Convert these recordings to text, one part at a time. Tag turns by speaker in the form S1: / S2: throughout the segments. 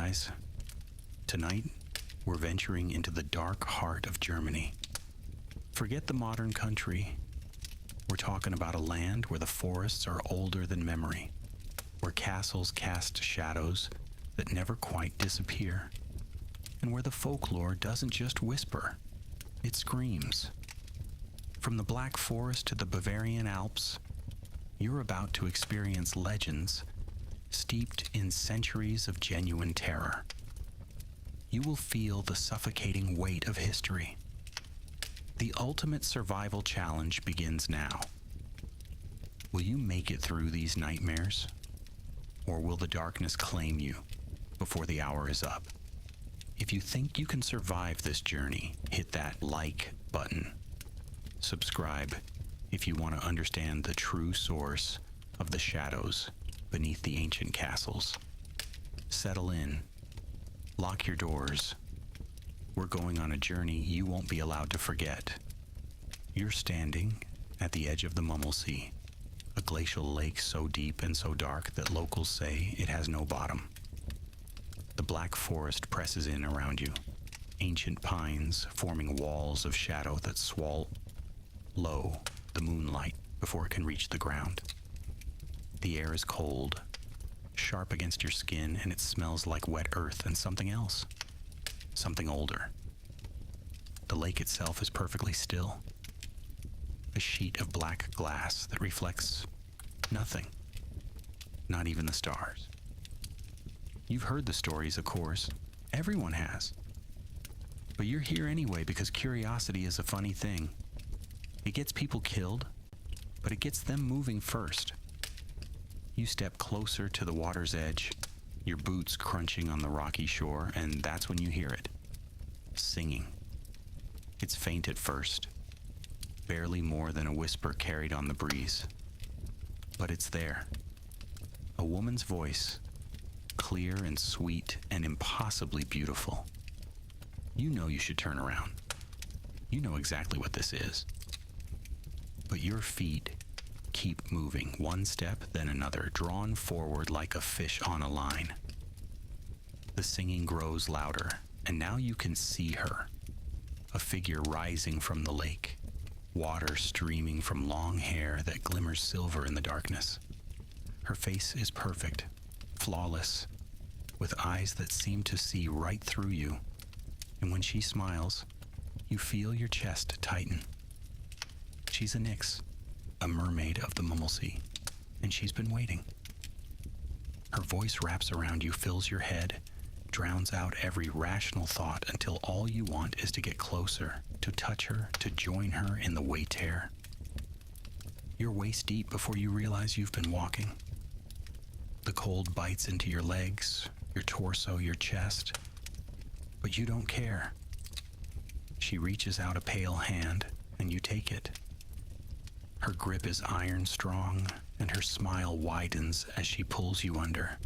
S1: guys. Tonight, we're venturing into the dark heart of Germany. Forget the modern country. We're talking about a land where the forests are older than memory, where castles cast shadows that never quite disappear, and where the folklore doesn't just whisper, it screams. From the Black Forest to the Bavarian Alps, you're about to experience legends steeped in centuries of genuine terror. You will feel the suffocating weight of history. The ultimate survival challenge begins now. Will you make it through these nightmares? Or will the darkness claim you before the hour is up? If you think you can survive this journey, hit that like button. Subscribe if you want to understand the true source of the shadows beneath the ancient castles. Settle in. Lock your doors. We're going on a journey you won't be allowed to forget. You're standing at the edge of the Mummelsee, a glacial lake so deep and so dark that locals say it has no bottom. The Black Forest presses in around you, ancient pines forming walls of shadow that swallow low the moonlight before it can reach the ground. The air is cold, sharp against your skin, and it smells like wet earth and something else, something older. The lake itself is perfectly still, a sheet of black glass that reflects nothing, not even the stars. You've heard the stories, of course. Everyone has. But you're here anyway because curiosity is a funny thing. It gets people killed, but it gets them moving first. You step closer to the water's edge, your boots crunching on the rocky shore, and that's when you hear it. Singing. It's faint at first, barely more than a whisper carried on the breeze. But it's there. A woman's voice, clear and sweet and impossibly beautiful. You know you should turn around. You know exactly what this is. But your feet keep moving, one step then another, drawn forward like a fish on a line. The singing grows louder, and now you can see her, a figure rising from the lake, water streaming from long hair that glimmers silver in the darkness. Her face is perfect, flawless, with eyes that seem to see right through you, and when she smiles, you feel your chest tighten. She's a Nyx, a mermaid of the Mummelsee, and she's been waiting. Her voice wraps around you, fills your head, drowns out every rational thought until all you want is to get closer, to touch her, to join her in the way tear. You're waist deep before you realize you've been walking. The cold bites into your legs, your torso, your chest, but you don't care. She reaches out a pale hand, and you take it. Her grip is iron strong, and her smile widens as she pulls you under.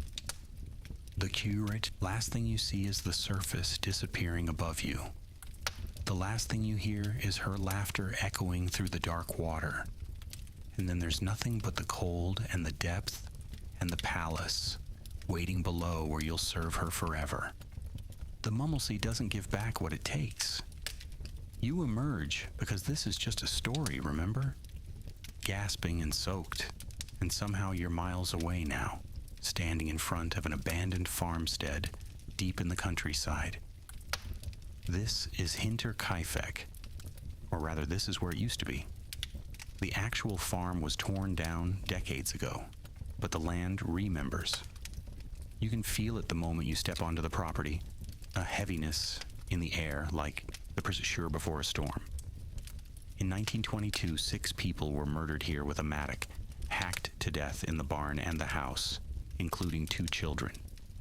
S1: The curate, last thing you see is the surface disappearing above you. The last thing you hear is her laughter echoing through the dark water. And then there's nothing but the cold and the depth and the palace waiting below where you'll serve her forever. The Mummelsee doesn't give back what it takes. You emerge because this is just a story, remember? Gasping and soaked, and somehow you're miles away now, standing in front of an abandoned farmstead deep in the countryside. This is Hinterkaifeck, or rather this is where it used to be. The actual farm was torn down decades ago, but the land remembers. You can feel it the moment you step onto the property, a heaviness in the air like the sure before a storm. In 1922, 6 people were murdered here with a mattock, hacked to death in the barn and the house, including 2 children.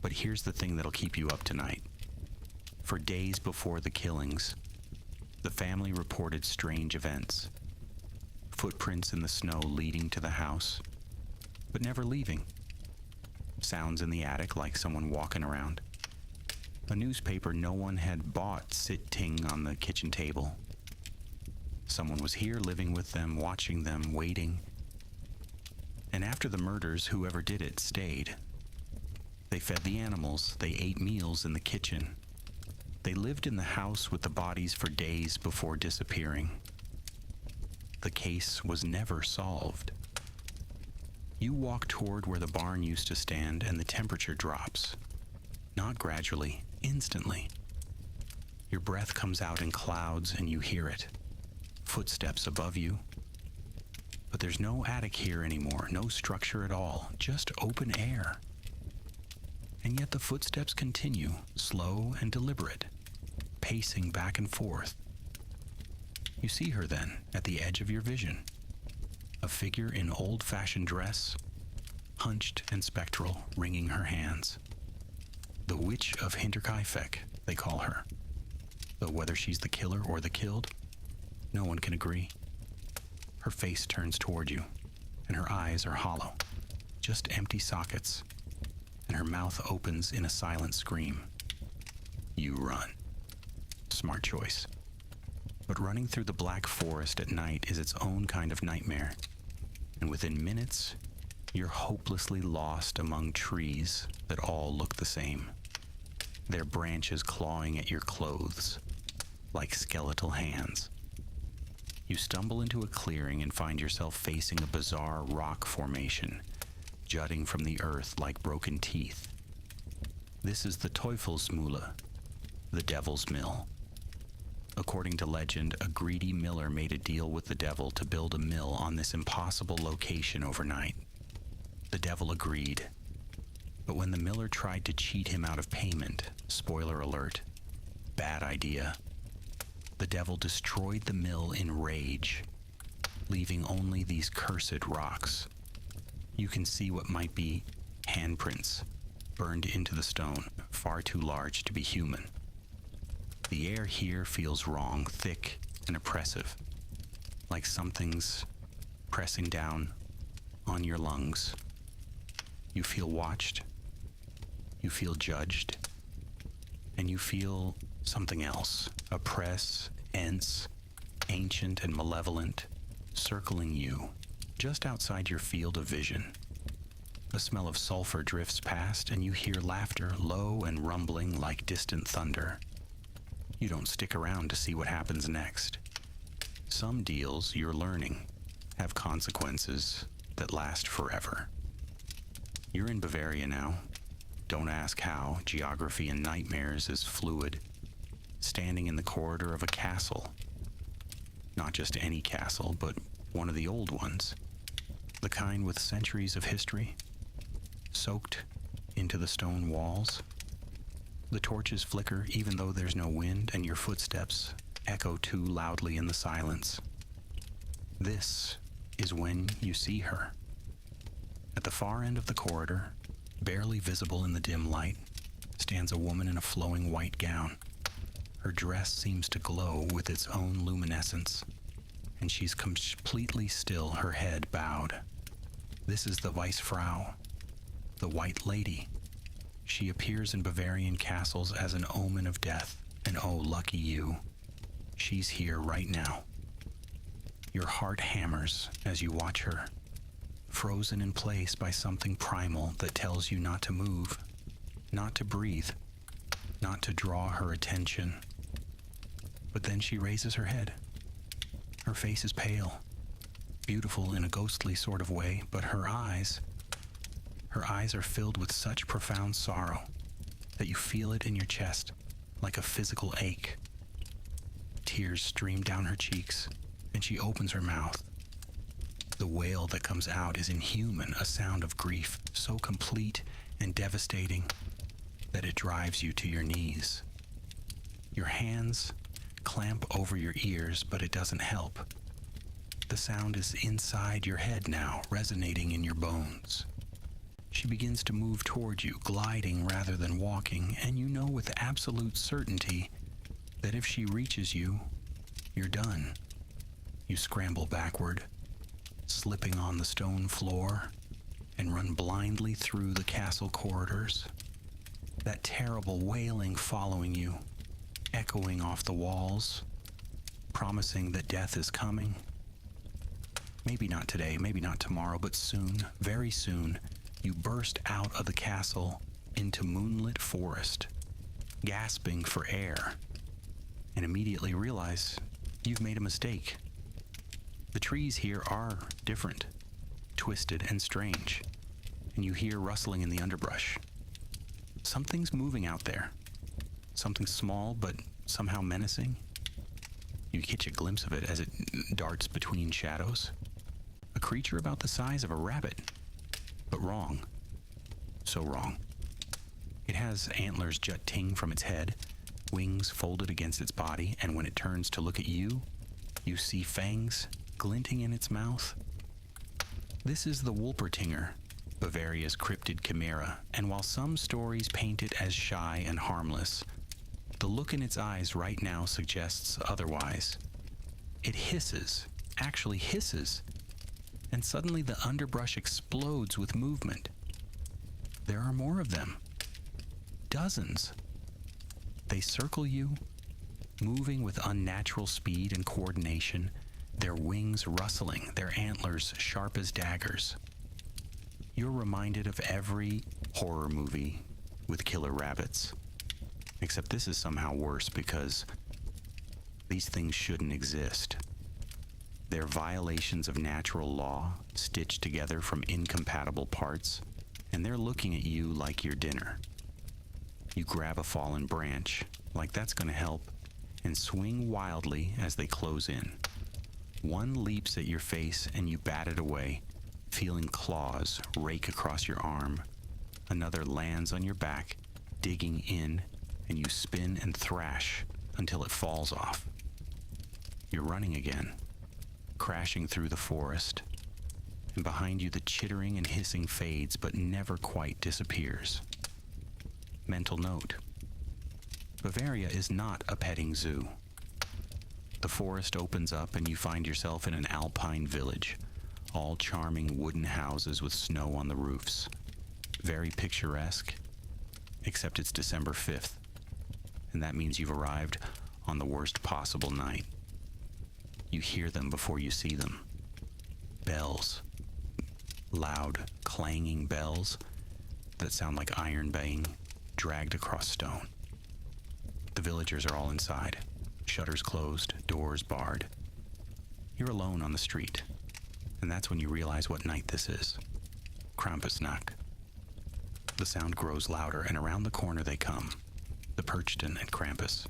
S1: But here's the thing that'll keep you up tonight. For days before the killings, the family reported strange events. Footprints in the snow leading to the house, but never leaving. Sounds in the attic like someone walking around. A newspaper no one had bought sitting on the kitchen table. Someone was here living with them, watching them, waiting. And after the murders, whoever did it stayed. They fed the animals, they ate meals in the kitchen. They lived in the house with the bodies for days before disappearing. The case was never solved. You walk toward where the barn used to stand and the temperature drops. Not gradually, instantly. Your breath comes out in clouds and you hear it. Footsteps above you. But there's no attic here anymore, no structure at all, just open air. And yet the footsteps continue, slow and deliberate, pacing back and forth. You see her then, at the edge of your vision. A figure in old-fashioned dress, hunched and spectral, wringing her hands. The Witch of Hinterkaifeck, they call her. Though whether she's the killer or the killed, no one can agree. Her face turns toward you, and her eyes are hollow, just empty sockets, and her mouth opens in a silent scream. You run. Smart choice. But running through the black forest at night is its own kind of nightmare, and within minutes, you're hopelessly lost among trees that all look the same, their branches clawing at your clothes like skeletal hands. You stumble into a clearing and find yourself facing a bizarre rock formation, jutting from the earth like broken teeth. This is the Teufelsmühle, the Devil's Mill. According to legend, a greedy miller made a deal with the devil to build a mill on this impossible location overnight. The devil agreed, but when the miller tried to cheat him out of payment, spoiler alert, bad idea, the devil destroyed the mill in rage, leaving only these cursed rocks. You can see what might be handprints burned into the stone, far too large to be human. The air here feels wrong, thick and oppressive, like something's pressing down on your lungs. You feel watched, you feel judged, and you feel something else, oppress, dense, ancient and malevolent, circling you, just outside your field of vision. A smell of sulfur drifts past, and you hear laughter, low and rumbling like distant thunder. You don't stick around to see what happens next. Some deals, you're learning, have consequences that last forever. You're in Bavaria now. Don't ask how. Geography in nightmares is fluid. Standing in the corridor of a castle. Not just any castle, but one of the old ones. The kind with centuries of history, soaked into the stone walls. The torches flicker even though there's no wind, and your footsteps echo too loudly in the silence. This is when you see her. At the far end of the corridor, barely visible in the dim light, stands a woman in a flowing white gown. Her dress seems to glow with its own luminescence, and she's completely still, her head bowed. This is the Weissfrau, the White Lady. She appears in Bavarian castles as an omen of death, and oh, lucky you, she's here right now. Your heart hammers as you watch her, frozen in place by something primal that tells you not to move, not to breathe, not to draw her attention. But then she raises her head. Her face is pale, beautiful in a ghostly sort of way, but her eyes are filled with such profound sorrow that you feel it in your chest like a physical ache. Tears stream down her cheeks, and she opens her mouth. The wail that comes out is inhuman, a sound of grief so complete and devastating that it drives you to your knees. Your hands clamp over your ears, but it doesn't help. The sound is inside your head now, resonating in your bones. She begins to move toward you, gliding rather than walking, and you know with absolute certainty that if she reaches you, you're done. You scramble backward, slipping on the stone floor, and run blindly through the castle corridors. That terrible wailing following you, echoing off the walls, promising that death is coming. Maybe not today, maybe not tomorrow, but soon, very soon, you burst out of the castle into moonlit forest, gasping for air, and immediately realize you've made a mistake. The trees here are different, twisted and strange, and you hear rustling in the underbrush. Something's moving out there. Something small but somehow menacing. You catch a glimpse of it as it darts between shadows. A creature about the size of a rabbit, but wrong. So wrong. It has antlers jutting from its head, wings folded against its body, and when it turns to look at you, you see fangs glinting in its mouth. This is the Wolpertinger, Bavaria's cryptid chimera, and while some stories paint it as shy and harmless, the look in its eyes right now suggests otherwise. It hisses, actually hisses, and suddenly the underbrush explodes with movement. There are more of them. Dozens. They circle you, moving with unnatural speed and coordination, their wings rustling, their antlers sharp as daggers. You're reminded of every horror movie with killer rabbits. Except this is somehow worse because these things shouldn't exist. They're violations of natural law, stitched together from incompatible parts, and they're looking at you like your dinner. You grab a fallen branch, like that's going to help, and swing wildly as they close in. One leaps at your face and you bat it away, feeling claws rake across your arm. Another lands on your back, digging in, and you spin and thrash until it falls off. You're running again, crashing through the forest, and behind you the chittering and hissing fades but never quite disappears. Mental note: Bavaria is not a petting zoo. The forest opens up and you find yourself in an alpine village, all charming wooden houses with snow on the roofs. Very picturesque, except it's December 5th, and that means you've arrived on the worst possible night. You hear them before you see them. Bells. Loud, clanging bells that sound like iron banging, dragged across stone. The villagers are all inside, shutters closed, doors barred. You're alone on the street, and that's when you realize what night this is. Krampusnacht. The sound grows louder, and around the corner they come, the Perchten and Krampus.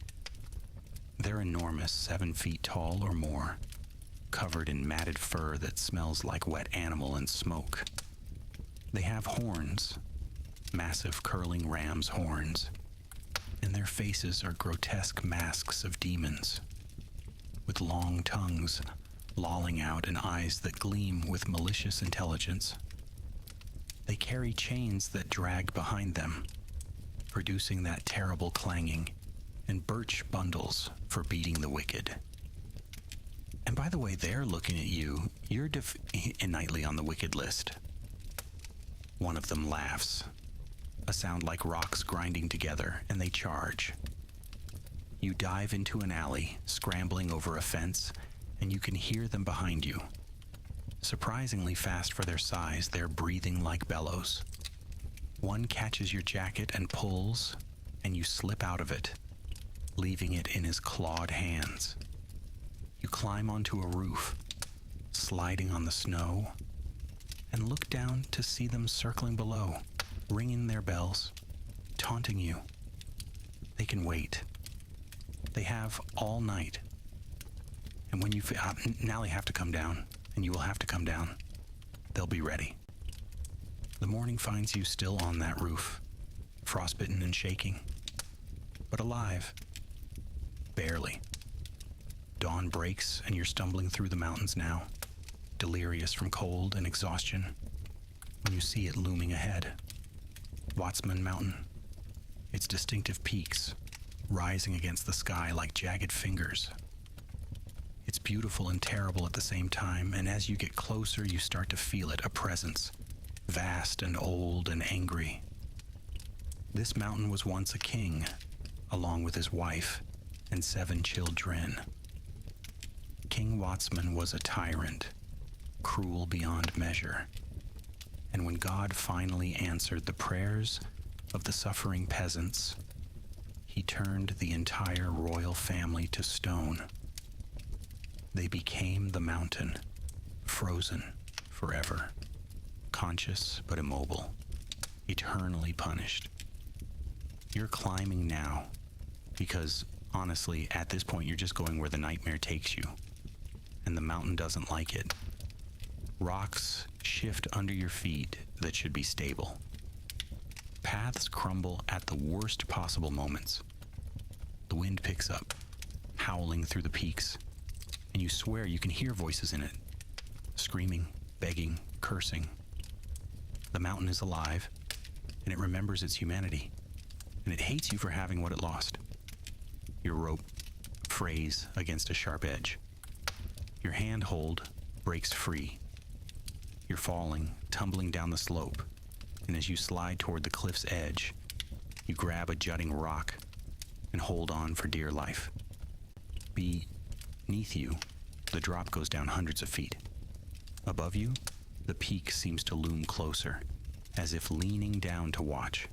S1: They're enormous, 7 feet tall or more, covered in matted fur that smells like wet animal and smoke. They have horns, massive curling ram's horns, and their faces are grotesque masks of demons, with long tongues lolling out and eyes that gleam with malicious intelligence. They carry chains that drag behind them, producing that terrible clanging, and birch bundles for beating the wicked. And by the way they're looking at you, you're nightly on the wicked list. One of them laughs, a sound like rocks grinding together, and they charge. You dive into an alley, scrambling over a fence, and you can hear them behind you. Surprisingly fast for their size, they're breathing like bellows. One catches your jacket and pulls, and you slip out of it, leaving it in his clawed hands. You climb onto a roof, sliding on the snow, and look down to see them circling below, ringing their bells, taunting you. They can wait. They have all night. And when you now they have to come down, and you will have to come down. They'll be ready. The morning finds you still on that roof, frostbitten and shaking, but alive. Barely. Dawn breaks and you're stumbling through the mountains now, delirious from cold and exhaustion, when you see it looming ahead. Watsman Mountain. Its distinctive peaks, rising against the sky like jagged fingers. It's beautiful and terrible at the same time, and as you get closer, you start to feel it, a presence, vast and old and angry. This mountain was once a king, along with his wife and 7 children. King Watsman was a tyrant, cruel beyond measure. And when God finally answered the prayers of the suffering peasants, he turned the entire royal family to stone. They became the mountain, frozen forever, conscious but immobile, eternally punished. You're climbing now because, honestly, at this point you're just going where the nightmare takes you, and the mountain doesn't like it. Rocks shift under your feet that should be stable. Paths crumble at the worst possible moments. The wind picks up, howling through the peaks, and you swear you can hear voices in it, screaming, begging, cursing. The mountain is alive, and it remembers its humanity, and it hates you for having what it lost. Your rope frays against a sharp edge. Your handhold breaks free. You're falling, tumbling down the slope, and as you slide toward the cliff's edge, you grab a jutting rock and hold on for dear life. Beneath you, the drop goes down hundreds of feet. Above you, the peak seems to loom closer, as if leaning down to watch.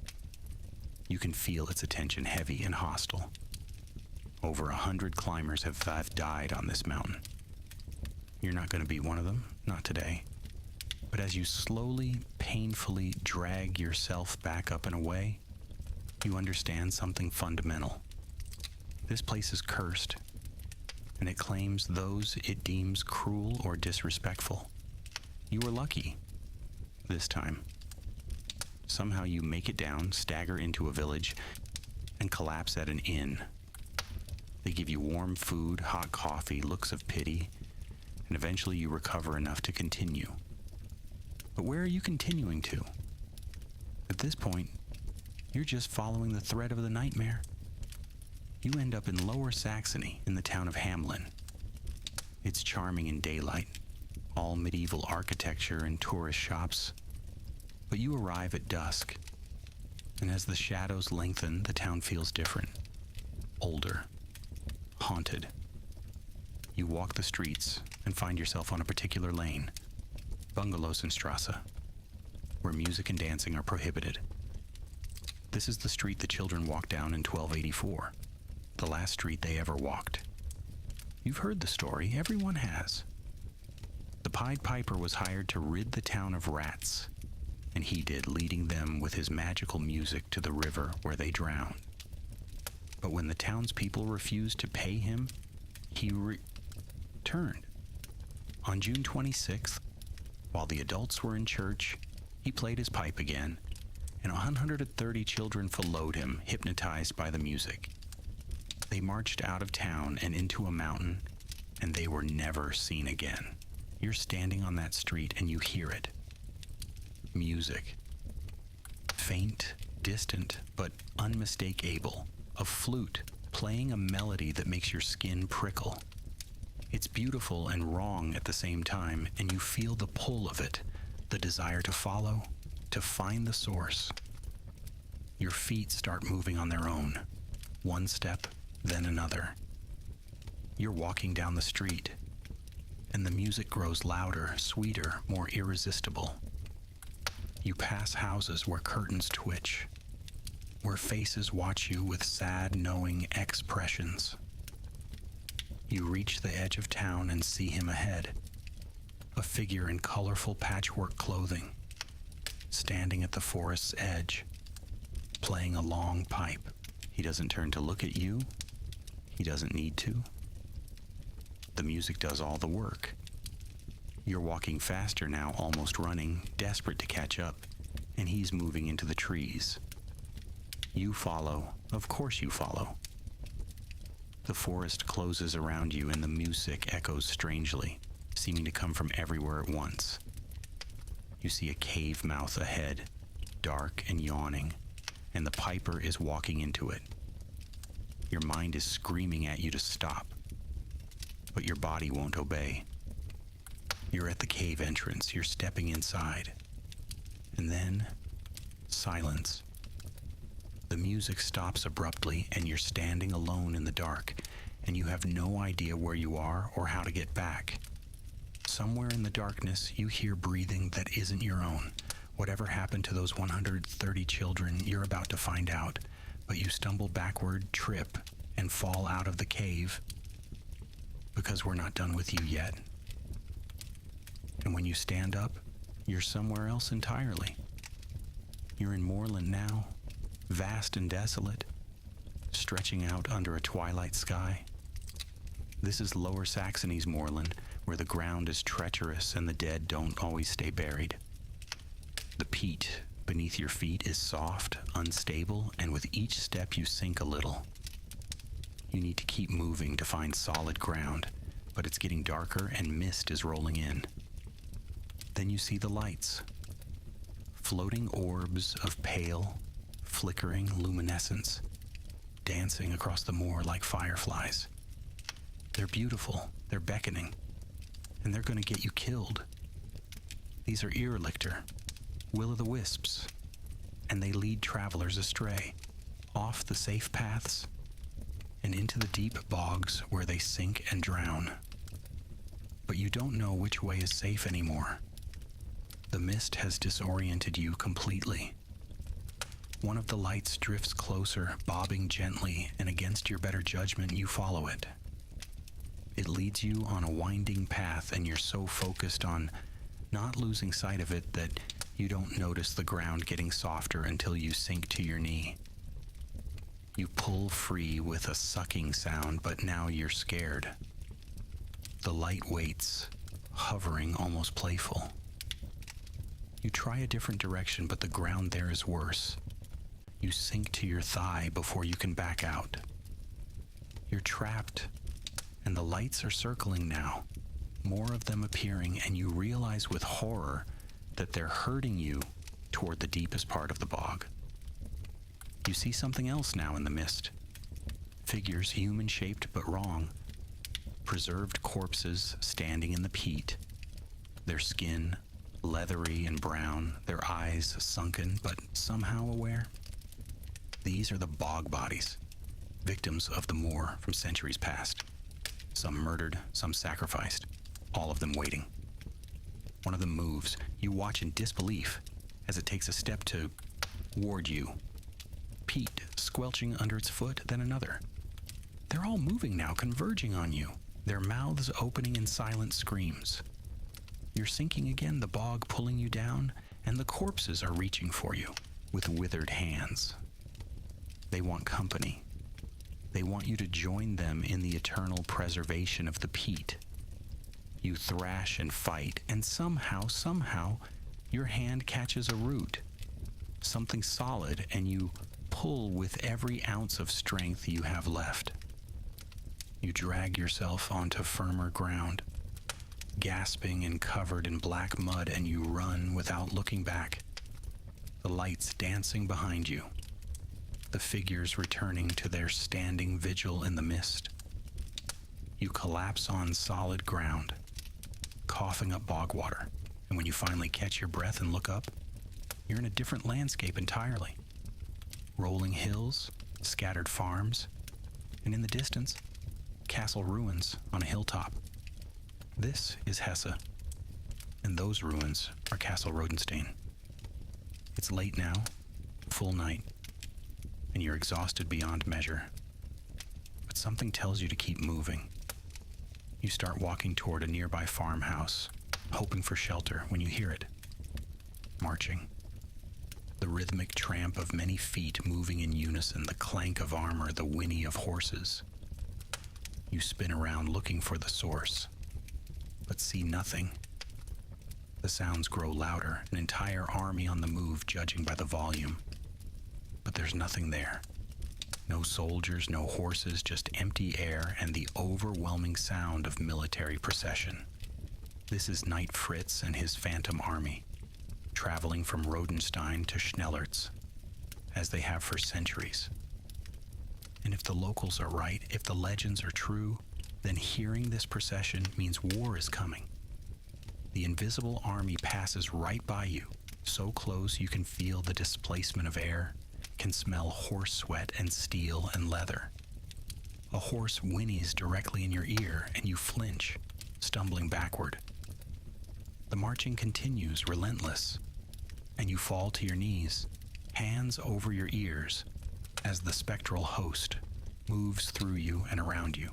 S1: You can feel its attention heavy and hostile. Over 100 climbers have died on this mountain. You're not going to be one of them, not today. But as you slowly, painfully drag yourself back up and away, you understand something fundamental. This place is cursed, and it claims those it deems cruel or disrespectful. You were lucky this time. Somehow you make it down, stagger into a village, and collapse at an inn. They give you warm food, hot coffee, looks of pity, and eventually you recover enough to continue. But where are you continuing to? At this point, you're just following the thread of the nightmare. You end up in Lower Saxony in the town of Hamlin. It's charming in daylight, all medieval architecture and tourist shops. But you arrive at dusk, and as the shadows lengthen, the town feels different, older, haunted. You walk the streets and find yourself on a particular lane, Bungalowsenstrasse, where music and dancing are prohibited. This is the street the children walked down in 1284, the last street they ever walked. You've heard the story, everyone has. The Pied Piper was hired to rid the town of rats, and he did, leading them with his magical music to the river where they drowned. But when the townspeople refused to pay him, he returned. On June 26th, while the adults were in church, he played his pipe again, and 130 children followed him, hypnotized by the music. They marched out of town and into a mountain, and they were never seen again. You're standing on that street and you hear it. Music. Faint, distant, but unmistakable. A flute playing a melody that makes your skin prickle. It's beautiful and wrong at the same time, and you feel the pull of it, the desire to follow, to find the source. Your feet start moving on their own, one step, then another. You're walking down the street, and the music grows louder, sweeter, more irresistible. You pass houses where curtains twitch, where faces watch you with sad, knowing expressions. You reach the edge of town and see him ahead, a figure in colorful patchwork clothing, standing at the forest's edge, playing a long pipe. He doesn't turn to look at you. He doesn't need to. The music does all the work. You're walking faster now, almost running, desperate to catch up, and he's moving into the trees. You follow. Of course you follow. The forest closes around you and the music echoes strangely, seeming to come from everywhere at once. You see a cave mouth ahead, dark and yawning, and the piper is walking into it. Your mind is screaming at you to stop, but your body won't obey. You're at the cave entrance, you're stepping inside, and then silence. The music stops abruptly, and you're standing alone in the dark, and you have no idea where you are or how to get back. Somewhere in the darkness, you hear breathing that isn't your own, Whatever happened to those 130 children, you're about to find out, but you stumble backward, trip, and fall out of the cave because we're not done with you yet. And when you stand up, you're somewhere else entirely. You're in moorland now, vast and desolate, stretching out under a twilight sky. This is Lower Saxony's moorland, where the ground is treacherous and the dead don't always stay buried. The peat beneath your feet is soft, unstable, and with each step you sink a little. You need to keep moving to find solid ground, but it's getting darker and mist is rolling in. Then you see the lights. Floating orbs of pale, flickering luminescence, dancing across the moor like fireflies. They're beautiful, they're beckoning, and they're going to get you killed. These are Irrlichter, will-o'-the-wisps, and they lead travelers astray, off the safe paths, and into the deep bogs where they sink and drown. But you don't know which way is safe anymore. The mist has disoriented you completely. One of the lights drifts closer, bobbing gently, and against your better judgment, you follow it. It leads you on a winding path, and you're so focused on not losing sight of it that you don't notice the ground getting softer until you sink to your knee. You pull free with a sucking sound, but now you're scared. The light waits, hovering, almost playful. You try a different direction, but the ground there is worse. You sink to your thigh before you can back out. You're trapped, and the lights are circling now, more of them appearing, and you realize with horror that they're herding you toward the deepest part of the bog. You see something else now in the mist. Figures human-shaped but wrong. Preserved corpses standing in the peat. Their skin leathery and brown, their eyes sunken but somehow aware. These are the bog bodies, victims of the moor from centuries past. Some murdered, some sacrificed, all of them waiting. One of them moves. You watch in disbelief as it takes a step toward you. Peat squelching under its foot, then another. They're all moving now, converging on you, their mouths opening in silent screams. You're sinking again, the bog pulling you down, and the corpses are reaching for you with withered hands. They want company. They want you to join them in the eternal preservation of the peat. You thrash and fight, and somehow, your hand catches a root, something solid, and you pull with every ounce of strength you have left. You drag yourself onto firmer ground, gasping and covered in black mud, and you run without looking back. The lights dancing behind you, the figures returning to their standing vigil in the mist. You collapse on solid ground, coughing up bog water, and when you finally catch your breath and look up, you're in a different landscape entirely. Rolling hills, scattered farms, and in the distance, castle ruins on a hilltop. This is Hesse, and those ruins are Castle Rodenstein. It's late now, full night, and you're exhausted beyond measure. But something tells you to keep moving. You start walking toward a nearby farmhouse, hoping for shelter when you hear it. Marching. The rhythmic tramp of many feet moving in unison, the clank of armor, the whinny of horses. You spin around looking for the source, but see nothing. The sounds grow louder, an entire army on the move, judging by the volume. But there's nothing there. No soldiers, no horses, just empty air and the overwhelming sound of military procession. This is Knight Fritz and his phantom army, traveling from Rodenstein to Schnellertz, as they have for centuries. And if the locals are right, if the legends are true, then hearing this procession means war is coming. The invisible army passes right by you, so close you can feel the displacement of air, can smell horse sweat and steel and leather. A horse whinnies directly in your ear and you flinch, stumbling backward. The marching continues, relentless. and you fall to your knees, hands over your ears, as the spectral host moves through you and around you.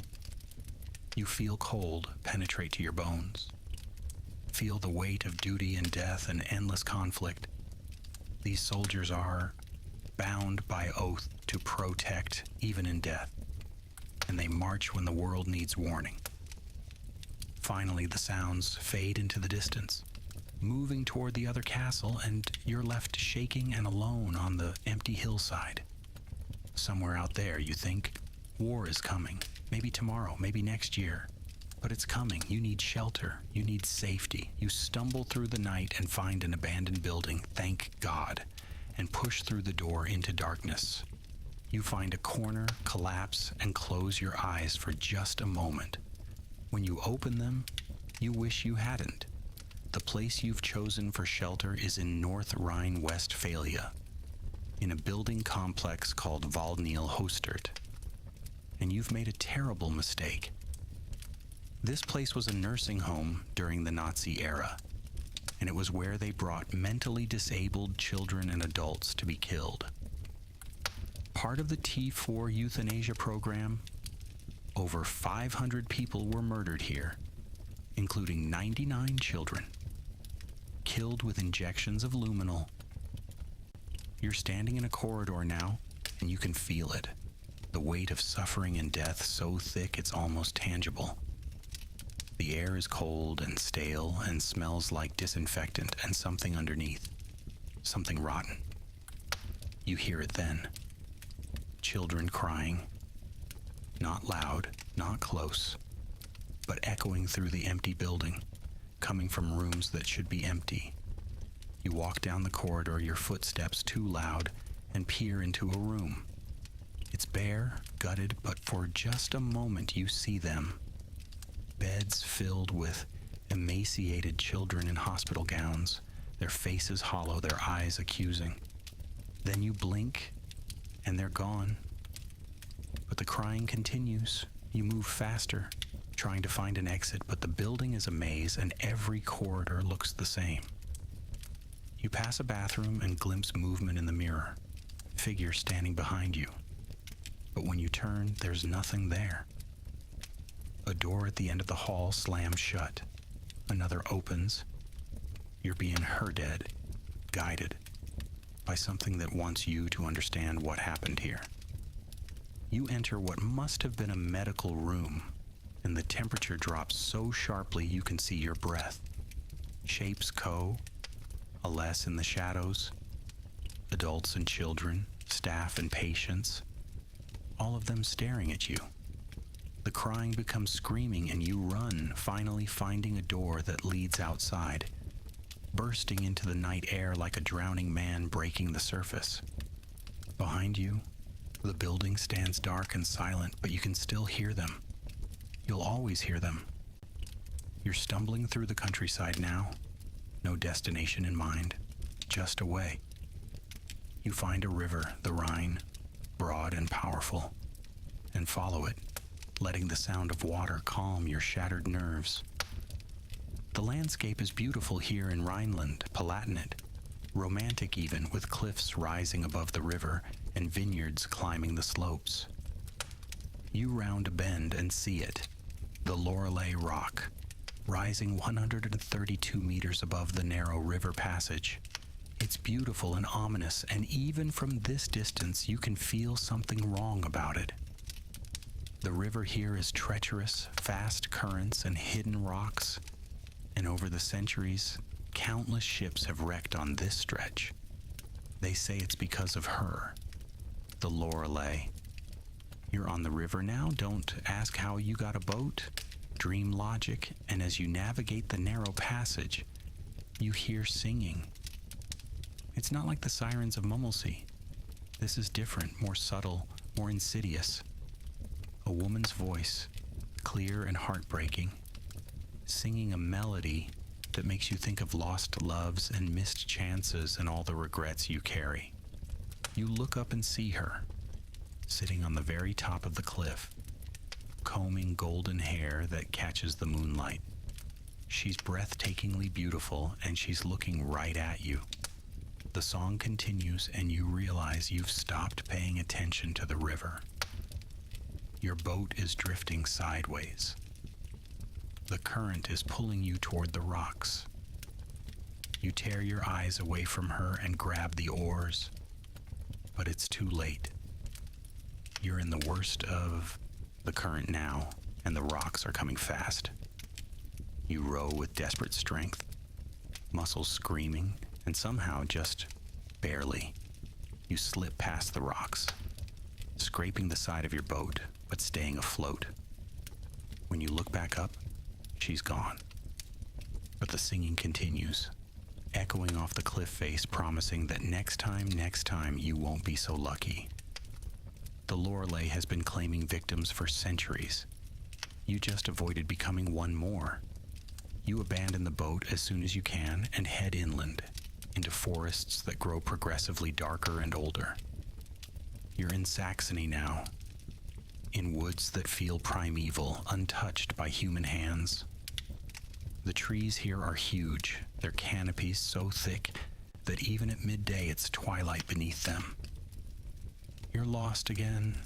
S1: You feel cold penetrate to your bones. Feel the weight of duty and death and endless conflict. These soldiers are bound by oath to protect even in death, and they march when the world needs warning. Finally, the sounds fade into the distance, moving toward the other castle, and you're left shaking and alone on the empty hillside. Somewhere out there, you think, war is coming. Maybe tomorrow, maybe next year. But it's coming. You need shelter. You need safety. You stumble through the night and find an abandoned building, thank God, and push through the door into darkness. You find a corner, collapse, and close your eyes for just a moment. When you open them, you wish you hadn't. The place you've chosen for shelter is in North Rhine-Westphalia, in a building complex called Waldneil Hostert. And you've made a terrible mistake. This place was a nursing home during the Nazi era, and it was where they brought mentally disabled children and adults to be killed. Part of the T4 euthanasia program, over 500 people were murdered here, including 99 children, killed with injections of luminol. You're standing in a corridor now, and you can feel it. The weight of suffering and death so thick it's almost tangible. The air is cold and stale and smells like disinfectant and something underneath. Something rotten. You hear it then. Children crying. Not loud, not close, but echoing through the empty building, coming from rooms that should be empty. You walk down the corridor, your footsteps too loud, and peer into a room. It's bare, gutted, but for just a moment you see them. Beds filled with emaciated children in hospital gowns, their faces hollow, their eyes accusing. Then you blink, and they're gone. But the crying continues. You move faster, trying to find an exit, but the building is a maze, and every corridor looks the same. You pass a bathroom and glimpse movement in the mirror, figure standing behind you. But when you turn, there's nothing there. A door at the end of the hall slams shut. Another opens. You're being herded, guided, by something that wants you to understand what happened here. You enter what must have been a medical room, and the temperature drops so sharply you can see your breath. Shapes coalesce in the shadows. Adults and children, staff and patients, all of them staring at you. The crying becomes screaming, and you run, finally finding a door that leads outside, bursting into the night air like a drowning man breaking the surface. Behind you, the building stands dark and silent, but you can still hear them. You'll always hear them. You're stumbling through the countryside now, no destination in mind, just a way. You find a river, the Rhine, broad and powerful, and follow it, letting the sound of water calm your shattered nerves. The landscape is beautiful here in Rhineland, Palatinate, romantic even, with cliffs rising above the river and vineyards climbing the slopes. You round a bend and see it, the Loreley Rock, rising 132 meters above the narrow river passage. It's beautiful and ominous, and even from this distance you can feel something wrong about it. The river here is treacherous, fast currents and hidden rocks, and over the centuries, countless ships have wrecked on this stretch. They say it's because of her, the Loreley. You're on the river now, don't ask how you got a boat. Dream logic, and as you navigate the narrow passage, you hear singing. It's not like the sirens of Mummelsee. This is different, more subtle, more insidious. A woman's voice, clear and heartbreaking, singing a melody that makes you think of lost loves and missed chances and all the regrets you carry. You look up and see her, sitting on the very top of the cliff, combing golden hair that catches the moonlight. She's breathtakingly beautiful, and she's looking right at you. The song continues and you realize you've stopped paying attention to the river. Your boat is drifting sideways. The current is pulling you toward the rocks. You tear your eyes away from her and grab the oars, but it's too late. You're in the worst of the current now, and the rocks are coming fast. You row with desperate strength, muscles screaming, and somehow, just barely, you slip past the rocks, scraping the side of your boat, but staying afloat. When you look back up, she's gone. But the singing continues, echoing off the cliff face, promising that next time, you won't be so lucky. The Lorelei has been claiming victims for centuries. You just avoided becoming one more. You abandon the boat as soon as you can and head inland, into forests that grow progressively darker and older. You're in Saxony now, in woods that feel primeval, untouched by human hands. The trees here are huge, their canopies so thick that even at midday it's twilight beneath them. You're lost again.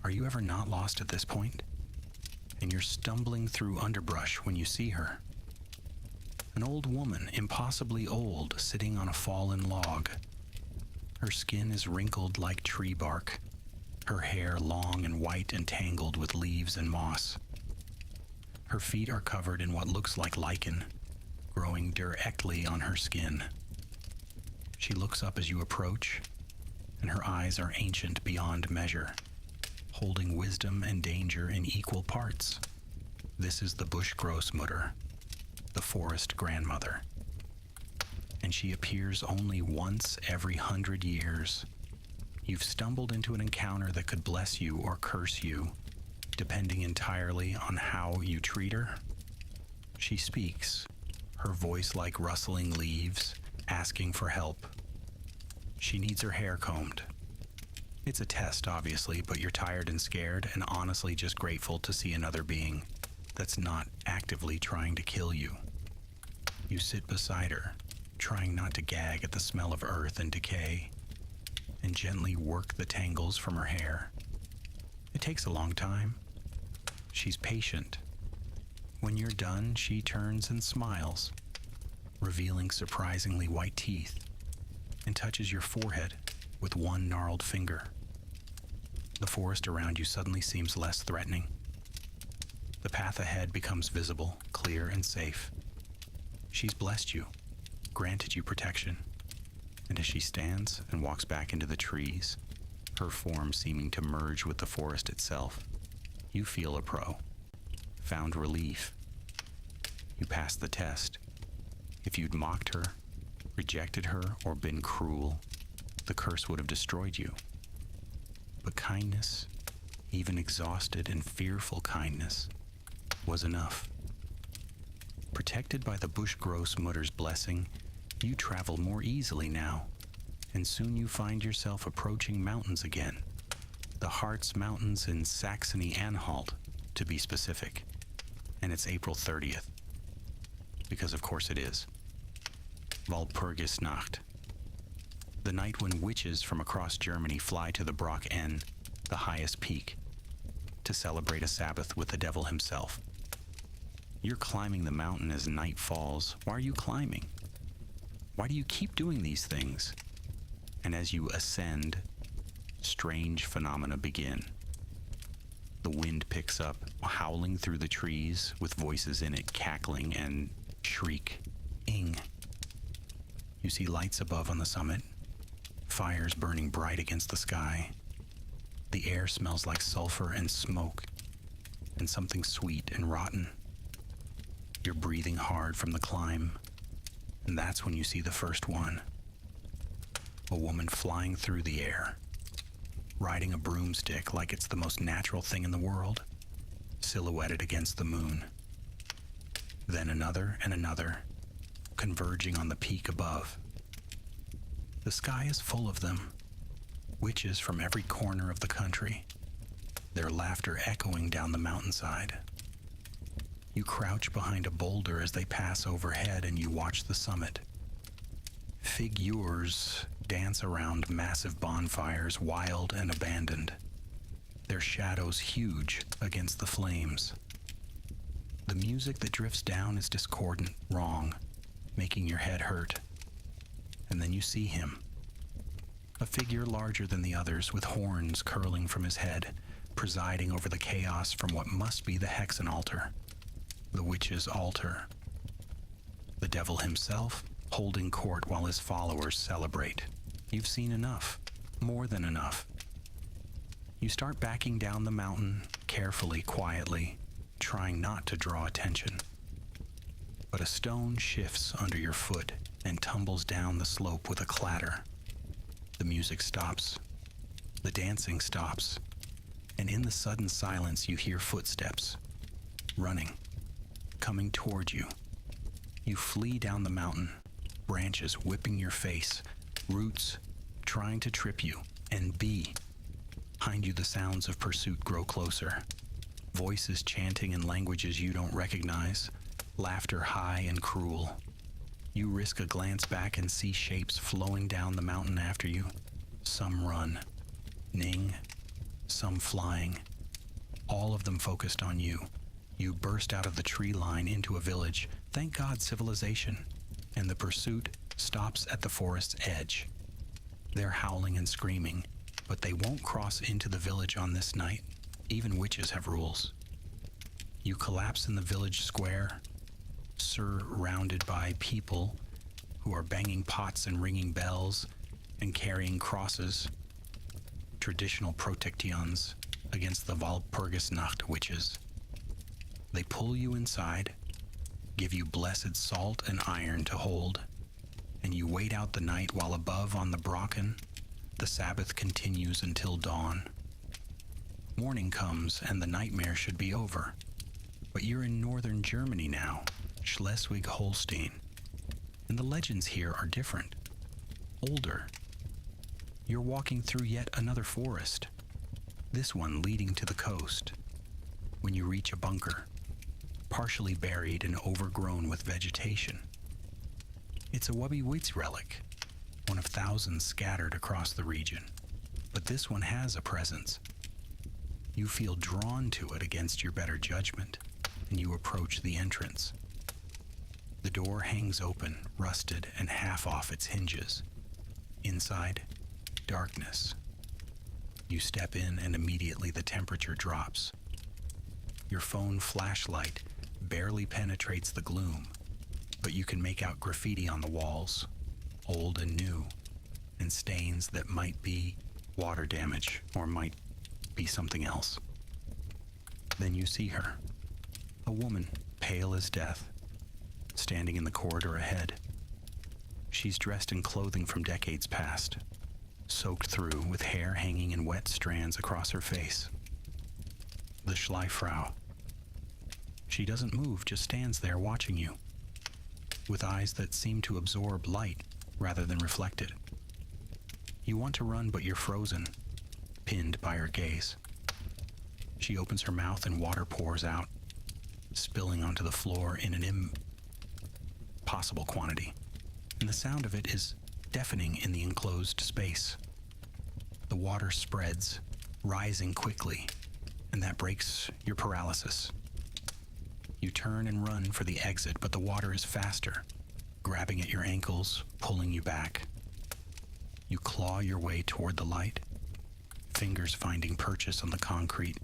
S1: Are you ever not lost at this point? And you're stumbling through underbrush when you see her. An old woman, impossibly old, sitting on a fallen log. Her skin is wrinkled like tree bark, her hair long and white and tangled with leaves and moss. Her feet are covered in what looks like lichen, growing directly on her skin. She looks up as you approach, and her eyes are ancient beyond measure, holding wisdom and danger in equal parts. This is the bush grossmutter, the forest grandmother. And she appears only once every 100 years. You've stumbled into an encounter that could bless you or curse you, depending entirely on how you treat her. She speaks, her voice like rustling leaves, asking for help. She needs her hair combed. It's a test, obviously, but you're tired and scared and honestly just grateful to see another being that's not actively trying to kill you. You sit beside her, trying not to gag at the smell of earth and decay, and gently work the tangles from her hair. It takes a long time. She's patient. When you're done, she turns and smiles, revealing surprisingly white teeth, and touches your forehead with one gnarled finger. The forest around you suddenly seems less threatening. The path ahead becomes visible, clear, and safe. She's blessed you, granted you protection, and as she stands and walks back into the trees, her form seeming to merge with the forest itself, you feel a pro, found relief. You passed the test. If you'd mocked her, rejected her, or been cruel, the curse would have destroyed you. But kindness, even exhausted and fearful kindness, was enough. Protected by the bush grossmutter's blessing, you travel more easily now, and soon you find yourself approaching mountains again. The Harz Mountains in Saxony-Anhalt, to be specific. And it's April 30th. Because of course it is. Walpurgisnacht. The night when witches from across Germany fly to the Brock N, the highest peak, to celebrate a Sabbath with the devil himself. You're climbing the mountain as night falls. Why are you climbing? Why do you keep doing these things? And as you ascend, strange phenomena begin. The wind picks up, howling through the trees, with voices in it cackling and shrieking. You see lights above on the summit, fires burning bright against the sky. The air smells like sulfur and smoke, and something sweet and rotten. You're breathing hard from the climb, and that's when you see the first one. A woman flying through the air, riding a broomstick like it's the most natural thing in the world, silhouetted against the moon. Then another and another, converging on the peak above. The sky is full of them, witches from every corner of the country, their laughter echoing down the mountainside. You crouch behind a boulder as they pass overhead and you watch the summit. Figures dance around massive bonfires, wild and abandoned, their shadows huge against the flames. The music that drifts down is discordant, wrong, making your head hurt. And then you see him, a figure larger than the others with horns curling from his head, presiding over the chaos from what must be the Hexen altar, the witch's altar. The devil himself holding court while his followers celebrate. You've seen enough, more than enough. You start backing down the mountain, carefully, quietly, trying not to draw attention. But a stone shifts under your foot and tumbles down the slope with a clatter. The music stops. The dancing stops. And in the sudden silence, you hear footsteps, running, coming toward you. You flee down the mountain, branches whipping your face, roots trying to trip you, and behind you the sounds of pursuit grow closer. Voices chanting in languages you don't recognize, laughter high and cruel. You risk a glance back and see shapes flowing down the mountain after you. Some run, Ning, some flying, all of them focused on you. You burst out of the tree line into a village, thank God civilization, and the pursuit stops at the forest's edge. They're howling and screaming, but they won't cross into the village on this night. Even witches have rules. You collapse in the village square, surrounded by people who are banging pots and ringing bells and carrying crosses, traditional protections against the Walpurgisnacht witches. They pull you inside, give you blessed salt and iron to hold, and you wait out the night while above on the Brocken, the Sabbath continues until dawn. Morning comes and the nightmare should be over. But you're in northern Germany now, Schleswig-Holstein. And the legends here are different, older. You're walking through yet another forest, this one leading to the coast. When you reach a bunker, partially buried and overgrown with vegetation. It's a Wubby-Witz relic, one of thousands scattered across the region. But this one has a presence. You feel drawn to it against your better judgment, and you approach the entrance. The door hangs open, rusted and half off its hinges. Inside, darkness. You step in and immediately the temperature drops. Your phone flashlight barely penetrates the gloom, but you can make out graffiti on the walls, old and new, and stains that might be water damage or might be something else. Then you see her, a woman, pale as death, standing in the corridor ahead. She's dressed in clothing from decades past, soaked through with hair hanging in wet strands across her face. The Schleifrau. She doesn't move, just stands there watching you, with eyes that seem to absorb light rather than reflect it. You want to run, but you're frozen, pinned by her gaze. She opens her mouth and water pours out, spilling onto the floor in an impossible quantity, and the sound of it is deafening in the enclosed space. The water spreads, rising quickly, and that breaks your paralysis. You turn and run for the exit, but the water is faster, grabbing at your ankles, pulling you back. You claw your way toward the light, fingers finding purchase on the concrete,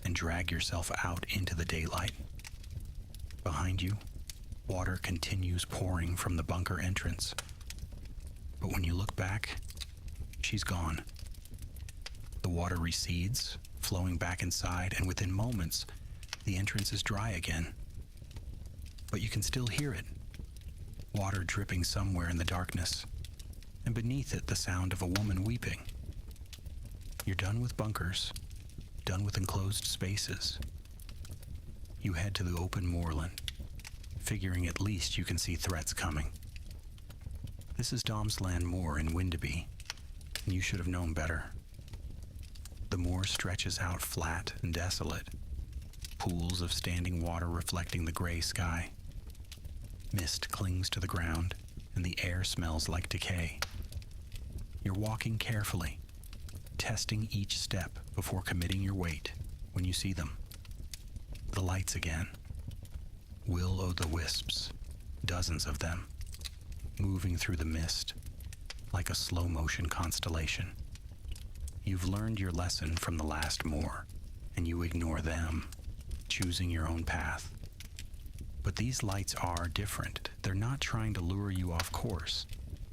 S1: and drag yourself out into the daylight. Behind you, water continues pouring from the bunker entrance. But when you look back, she's gone. The water recedes, flowing back inside, and within moments, the entrance is dry again. But you can still hear it, water dripping somewhere in the darkness, and beneath it the sound of a woman weeping. You're done with bunkers, done with enclosed spaces. You head to the open moorland, figuring at least you can see threats coming. This is Domsland Moor in Windeby, and you should have known better. The moor stretches out flat and desolate, pools of standing water reflecting the gray sky. Mist clings to the ground, and the air smells like decay. You're walking carefully, testing each step before committing your weight when you see them. The lights again. Will-o'-the-wisps, dozens of them, moving through the mist like a slow-motion constellation. You've learned your lesson from the last moor, and you ignore them, choosing your own path. But these lights are different. They're not trying to lure you off course.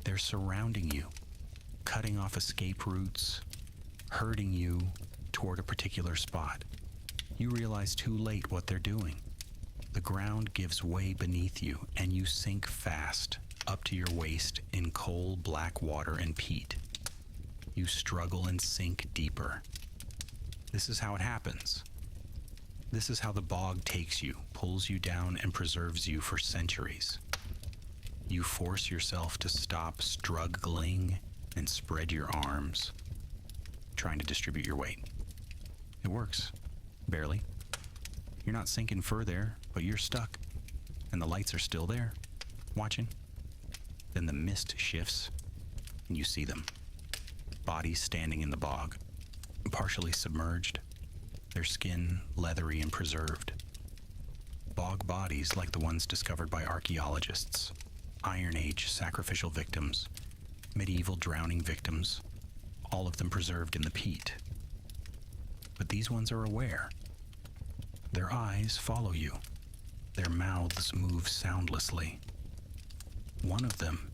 S1: They're surrounding you, cutting off escape routes, herding you toward a particular spot. You realize too late what they're doing. The ground gives way beneath you, and you sink fast, up to your waist in coal black water and peat. You struggle and sink deeper. This is how it happens. This is how the bog takes you, pulls you down, and preserves you for centuries. You force yourself to stop struggling and spread your arms, trying to distribute your weight. It works. Barely. You're not sinking further, but you're stuck, and the lights are still there, watching. Then the mist shifts, and you see them. Bodies standing in the bog, partially submerged, their skin leathery and preserved. Bog bodies like the ones discovered by archaeologists, Iron Age sacrificial victims, medieval drowning victims, all of them preserved in the peat. But these ones are aware. Their eyes follow you. Their mouths move soundlessly. One of them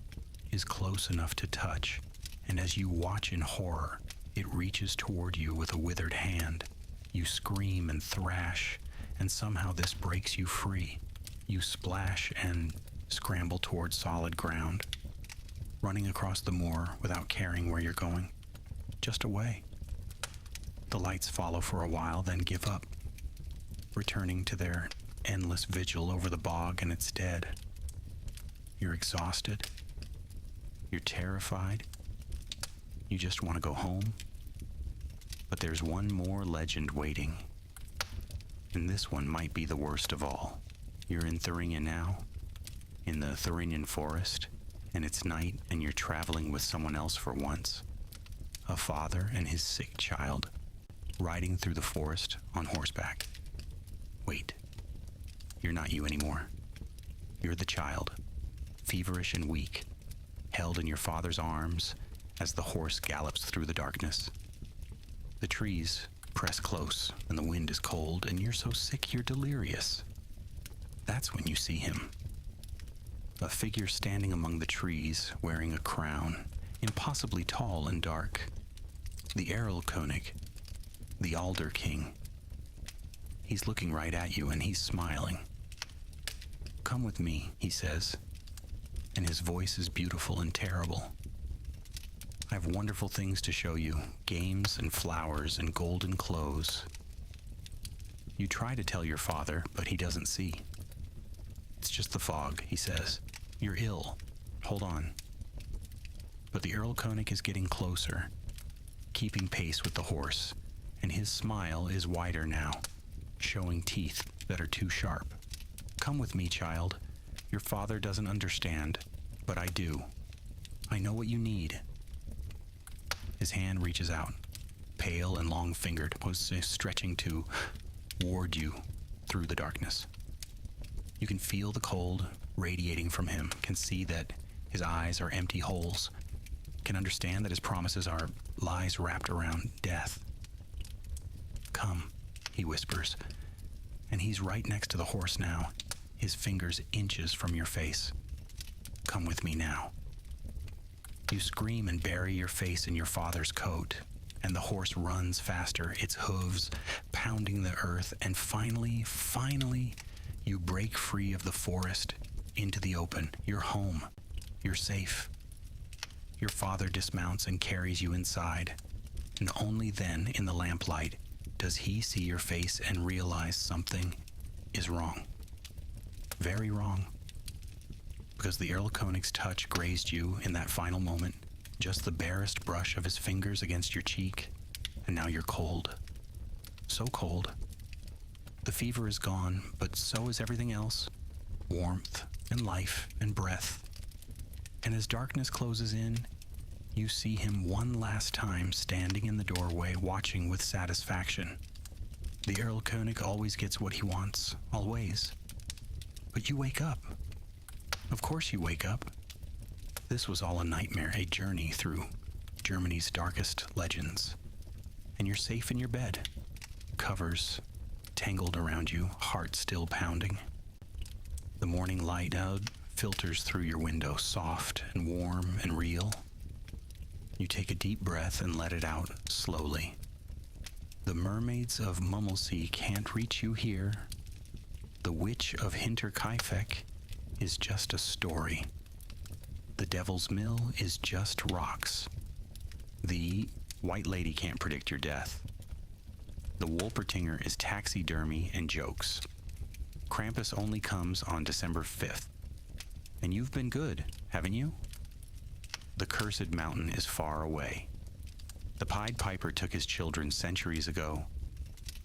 S1: is close enough to touch, and as you watch in horror, it reaches toward you with a withered hand. You scream and thrash, and somehow this breaks you free. You splash and scramble toward solid ground, running across the moor without caring where you're going, just away. The lights follow for a while, then give up, returning to their endless vigil over the bog and its dead. You're exhausted. You're terrified. You just want to go home. But there's one more legend waiting. And this one might be the worst of all. You're in Thuringia now, in the Thuringian forest, and it's night and you're traveling with someone else for once. A father and his sick child, riding through the forest on horseback. Wait, you're not you anymore. You're the child, feverish and weak, held in your father's arms as the horse gallops through the darkness. The trees press close and the wind is cold and you're so sick you're delirious. That's when you see him. A figure standing among the trees wearing a crown, impossibly tall and dark. The Erlkönig, the Alder King. He's looking right at you and he's smiling. Come with me, he says, and his voice is beautiful and terrible. I have wonderful things to show you, games and flowers and golden clothes. You try to tell your father, but he doesn't see. It's just the fog, he says. You're ill. Hold on. But the Erlkönig is getting closer, keeping pace with the horse, and his smile is wider now, showing teeth that are too sharp. Come with me, child. Your father doesn't understand, but I do. I know what you need. His hand reaches out, pale and long-fingered, was stretching to ward you through the darkness. You can feel the cold radiating from him, can see that his eyes are empty holes, can understand that his promises are lies wrapped around death. Come, he whispers, and he's right next to the horse now, his fingers inches from your face. Come with me now. You scream and bury your face in your father's coat, and the horse runs faster, its hooves pounding the earth, and finally, you break free of the forest into the open. You're home. You're safe. Your father dismounts and carries you inside, and only then, in the lamplight, does he see your face and realize something is wrong. Very wrong. Because the Erlkönig's touch grazed you in that final moment, just the barest brush of his fingers against your cheek, and now you're cold. So cold. The fever is gone, but so is everything else. Warmth and life and breath. And as darkness closes in, you see him one last time standing in the doorway watching with satisfaction. The Earl Koenig always gets what he wants, always. But you wake up. Of course you wake up. This was all a nightmare, a journey through Germany's darkest legends. And you're safe in your bed. Covers tangled around you, heart still pounding. The morning light out filters through your window, soft and warm and real. You take a deep breath and let it out slowly. The mermaids of Mummelsee can't reach you here. The witch of Hinterkaifeck is just a story. The Devil's Mill is just rocks. The White Lady can't predict your death. The Wolpertinger is taxidermy and jokes. Krampus only comes on December 5th. And you've been good, haven't you? The Cursed Mountain is far away. The Pied Piper took his children centuries ago.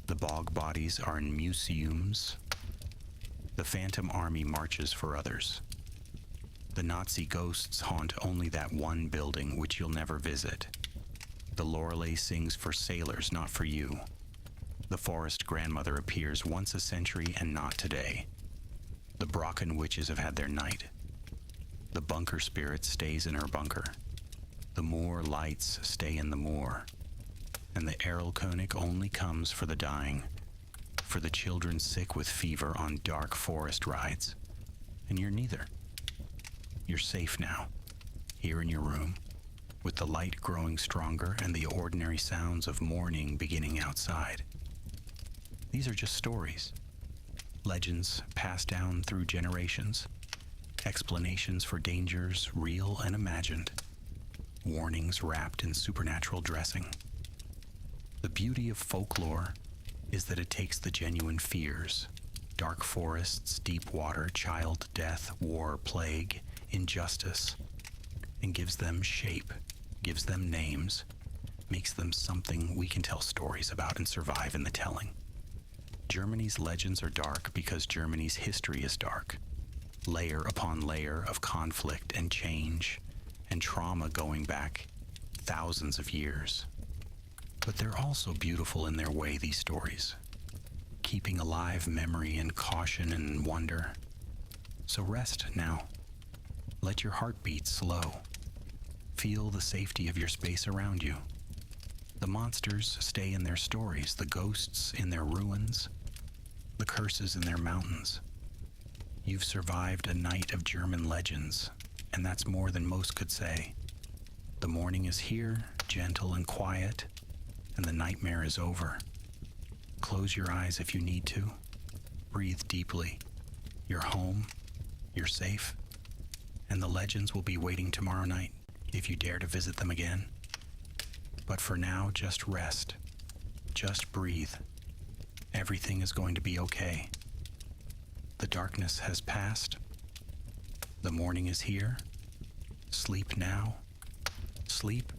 S1: The bog bodies are in museums. The Phantom Army marches for others. The Nazi ghosts haunt only that one building which you'll never visit. The Lorelei sings for sailors, not for you. The Forest Grandmother appears once a century and not today. The Brocken witches have had their night. The bunker spirit stays in her bunker. The moor lights stay in the moor. And the Errol Koenig only comes for the dying, for the children sick with fever on dark forest rides. And you're neither. You're safe now, here in your room, with the light growing stronger and the ordinary sounds of morning beginning outside. These are just stories, legends passed down through generations, explanations for dangers real and imagined, warnings wrapped in supernatural dressing. The beauty of folklore is that it takes the genuine fears, dark forests, deep water, child death, war, plague, injustice, and gives them shape, gives them names, makes them something we can tell stories about and survive in the telling. Germany's legends are dark because Germany's history is dark. Layer upon layer of conflict and change and trauma going back thousands of years. But they're also beautiful in their way, these stories, keeping alive memory and caution and wonder. So rest now. Let your heart beat slow. Feel the safety of your space around you. The monsters stay in their stories, the ghosts in their ruins, the curses in their mountains. You've survived a night of German legends, and that's more than most could say. The morning is here, gentle and quiet, and the nightmare is over. Close your eyes if you need to. Breathe deeply. You're home, you're safe, and the legends will be waiting tomorrow night if you dare to visit them again. But for now, just rest. Just breathe. Everything is going to be okay. The darkness has passed. The morning is here. Sleep now. Sleep